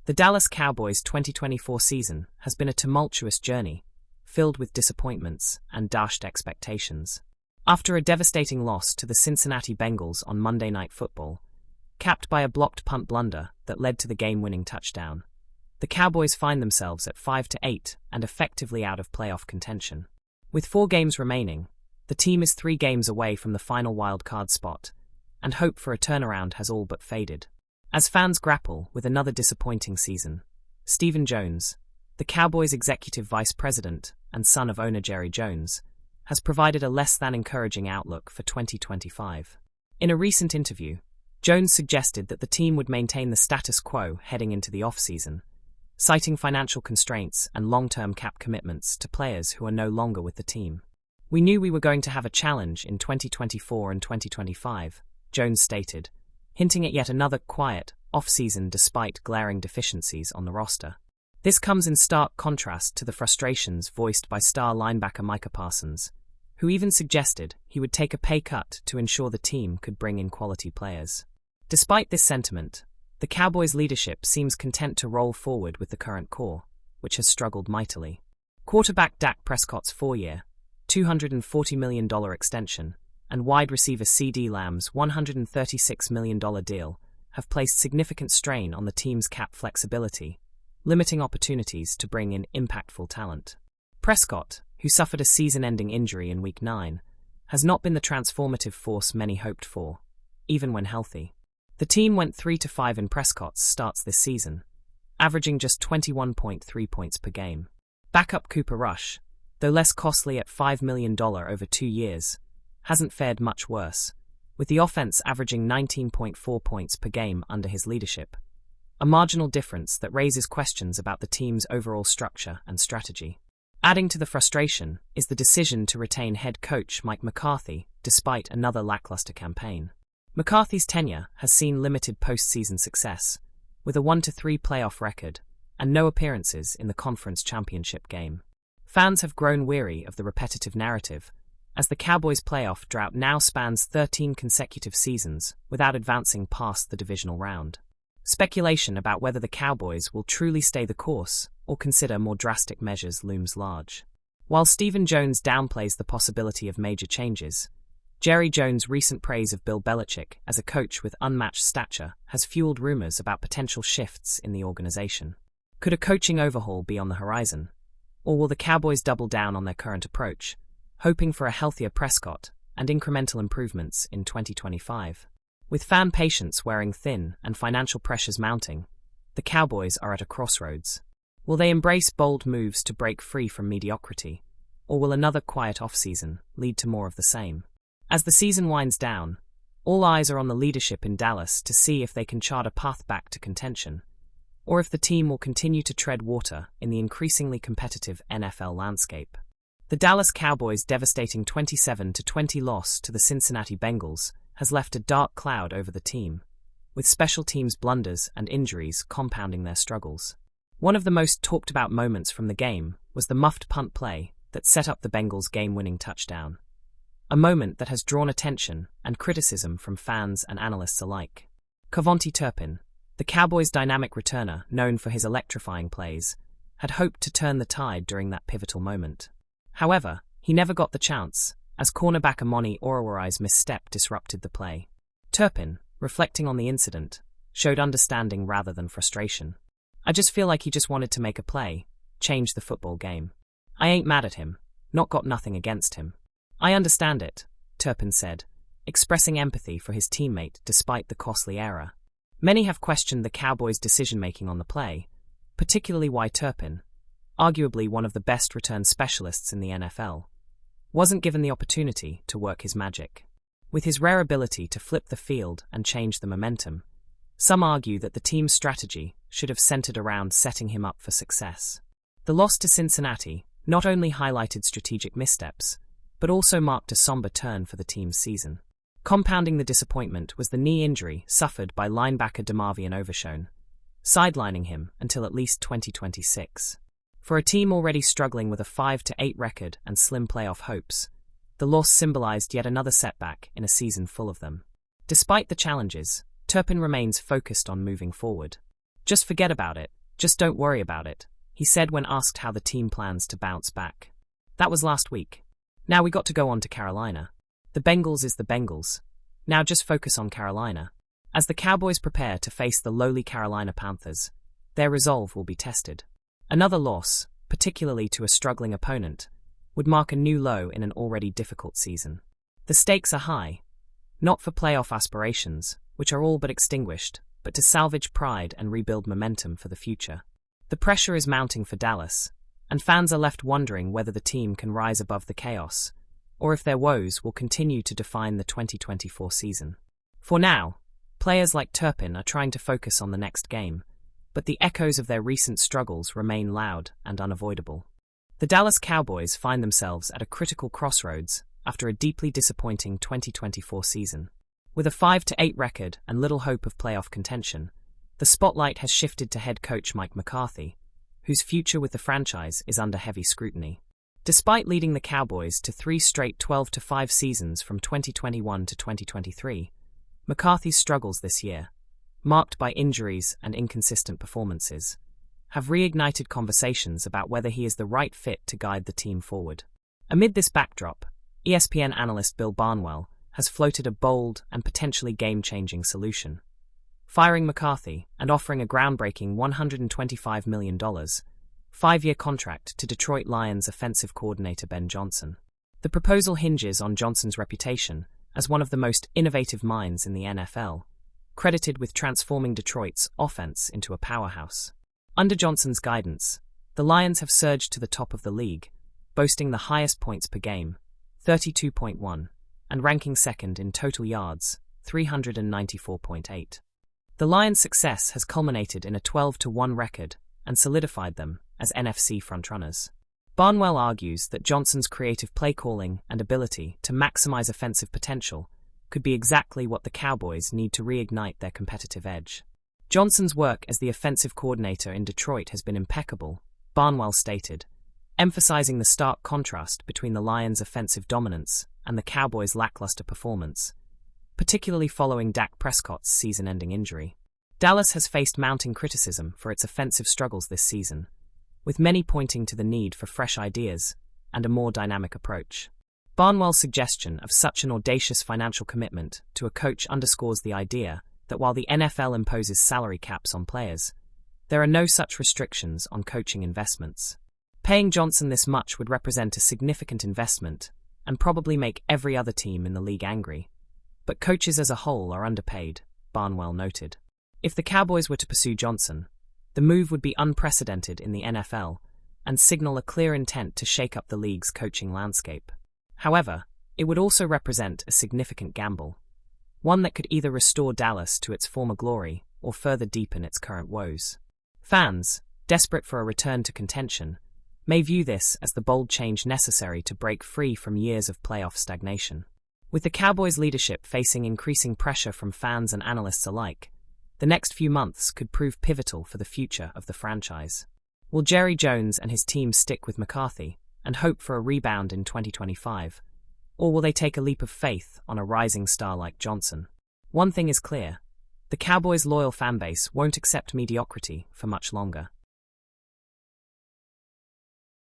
The Dallas Cowboys' 2024 season has been a tumultuous journey, filled with disappointments and dashed expectations. After a devastating loss to the Cincinnati Bengals on Monday Night Football, capped by a blocked punt blunder that led to the game-winning touchdown, the Cowboys find themselves at 5-8 and effectively out of playoff contention. With 4 games remaining, the team is 3 games away from the final wild-card spot, and hope for a turnaround has all but faded. As fans grapple with another disappointing season, Stephen Jones, the Cowboys' executive vice president and son of owner Jerry Jones, has provided a less-than-encouraging outlook for 2025. In a recent interview, Jones suggested that the team would maintain the status quo heading into the off-season, citing financial constraints and long-term cap commitments to players who are no longer with the team. "We knew we were going to have a challenge in 2024 and 2025, Jones stated, hinting at yet another quiet off-season despite glaring deficiencies on the roster. This comes in stark contrast to the frustrations voiced by star linebacker Micah Parsons, who even suggested he would take a pay cut to ensure the team could bring in quality players. Despite this sentiment, the Cowboys' leadership seems content to roll forward with the current core, which has struggled mightily. Quarterback Dak Prescott's 4-year, $240 million extension and wide receiver CeeDee Lamb's $136 million deal have placed significant strain on the team's cap flexibility, limiting opportunities to bring in impactful talent. Prescott, who suffered a season-ending injury in Week 9, has not been the transformative force many hoped for, even when healthy. The team went 3-5 in Prescott's starts this season, averaging just 21.3 points per game. Backup Cooper Rush, though less costly at $5 million over 2 years, hasn't fared much worse, with the offense averaging 19.4 points per game under his leadership, a marginal difference that raises questions about the team's overall structure and strategy. Adding to the frustration is the decision to retain head coach Mike McCarthy despite another lackluster campaign. McCarthy's tenure has seen limited postseason success, with a 1-3 playoff record and no appearances in the conference championship game. Fans have grown weary of the repetitive narrative, as the Cowboys' playoff drought now spans 13 consecutive seasons without advancing past the divisional round. Speculation about whether the Cowboys will truly stay the course or consider more drastic measures looms large. While Stephen Jones downplays the possibility of major changes, Jerry Jones' recent praise of Bill Belichick as a coach with unmatched stature has fueled rumors about potential shifts in the organization. Could a coaching overhaul be on the horizon? Or will the Cowboys double down on their current approach, hoping for a healthier Prescott and incremental improvements in 2025? With fan patience wearing thin and financial pressures mounting, the Cowboys are at a crossroads. Will they embrace bold moves to break free from mediocrity, or will another quiet off-season lead to more of the same? As the season winds down, all eyes are on the leadership in Dallas to see if they can chart a path back to contention, or if the team will continue to tread water in the increasingly competitive NFL landscape. The Dallas Cowboys' devastating 27-20 loss to the Cincinnati Bengals has left a dark cloud over the team, with special teams blunders and injuries compounding their struggles. One of the most talked-about moments from the game was the muffed punt play that set up the Bengals' game-winning touchdown, a moment that has drawn attention and criticism from fans and analysts alike. Cavonte Turpin, the Cowboys' dynamic returner known for his electrifying plays, had hoped to turn the tide during that pivotal moment. However, he never got the chance, as cornerback Amoni Oruwari's misstep disrupted the play. Turpin, reflecting on the incident, showed understanding rather than frustration. "I just feel like he just wanted to make a play, change the football game. I ain't mad at him, not got nothing against him. I understand it," Turpin said, expressing empathy for his teammate despite the costly error. Many have questioned the Cowboys' decision-making on the play, particularly why Turpin, arguably one of the best return specialists in the NFL, wasn't given the opportunity to work his magic. With his rare ability to flip the field and change the momentum, some argue that the team's strategy should have centered around setting him up for success. The loss to Cincinnati not only highlighted strategic missteps, but also marked a somber turn for the team's season. Compounding the disappointment was the knee injury suffered by linebacker DeMarvion Overshown, sidelining him until at least 2026. For a team already struggling with a 5-8 record and slim playoff hopes, the loss symbolized yet another setback in a season full of them. Despite the challenges, Turpin remains focused on moving forward. "Just forget about it," "Just don't worry about it," he said when asked how the team plans to bounce back. That was last week. Now we got to go on to Carolina. The Bengals is the Bengals. Now just focus on Carolina. As the Cowboys prepare to face the lowly Carolina Panthers, their resolve will be tested. Another loss, particularly to a struggling opponent, would mark a new low in an already difficult season. The stakes are high, not for playoff aspirations, which are all but extinguished, but to salvage pride and rebuild momentum for the future. The pressure is mounting for Dallas, and fans are left wondering whether the team can rise above the chaos, or if their woes will continue to define the 2024 season. For now, players like Turpin are trying to focus on the next game, but the echoes of their recent struggles remain loud and unavoidable. The Dallas Cowboys find themselves at a critical crossroads after a deeply disappointing 2024 season. With a 5-8 record and little hope of playoff contention, the spotlight has shifted to head coach Mike McCarthy, whose future with the franchise is under heavy scrutiny. Despite leading the Cowboys to 3 straight 12-5 seasons from 2021 to 2023, McCarthy's struggles this year, marked by injuries and inconsistent performances, have reignited conversations about whether he is the right fit to guide the team forward. Amid this backdrop, ESPN analyst Bill Barnwell has floated a bold and potentially game-changing solution, firing McCarthy and offering a groundbreaking $125 million, 5-year contract to Detroit Lions offensive coordinator Ben Johnson. The proposal hinges on Johnson's reputation as one of the most innovative minds in the NFL, credited with transforming Detroit's offense into a powerhouse. Under Johnson's guidance, the Lions have surged to the top of the league, boasting the highest points per game, 32.1, and ranking second in total yards, 394.8. The Lions' success has culminated in a 12-1 record and solidified them as NFC frontrunners. Barnwell argues that Johnson's creative play calling and ability to maximize offensive potential could be exactly what the Cowboys need to reignite their competitive edge. Johnson's work as the offensive coordinator in Detroit has been impeccable, Barnwell stated, emphasizing the stark contrast between the Lions' offensive dominance and the Cowboys' lackluster performance, particularly following Dak Prescott's season-ending injury. Dallas has faced mounting criticism for its offensive struggles this season, with many pointing to the need for fresh ideas and a more dynamic approach. Barnwell's suggestion of such an audacious financial commitment to a coach underscores the idea that while the NFL imposes salary caps on players, there are no such restrictions on coaching investments. Paying Johnson this much would represent a significant investment and probably make every other team in the league angry. But coaches as a whole are underpaid, Barnwell noted. If the Cowboys were to pursue Johnson, the move would be unprecedented in the NFL and signal a clear intent to shake up the league's coaching landscape. However, it would also represent a significant gamble, one that could either restore Dallas to its former glory or further deepen its current woes. Fans, desperate for a return to contention, may view this as the bold change necessary to break free from years of playoff stagnation. With the Cowboys' leadership facing increasing pressure from fans and analysts alike, the next few months could prove pivotal for the future of the franchise. Will Jerry Jones and his team stick with McCarthy and hope for a rebound in 2025, or will they take a leap of faith on a rising star like Johnson? One thing is clear: the Cowboys' loyal fanbase won't accept mediocrity for much longer.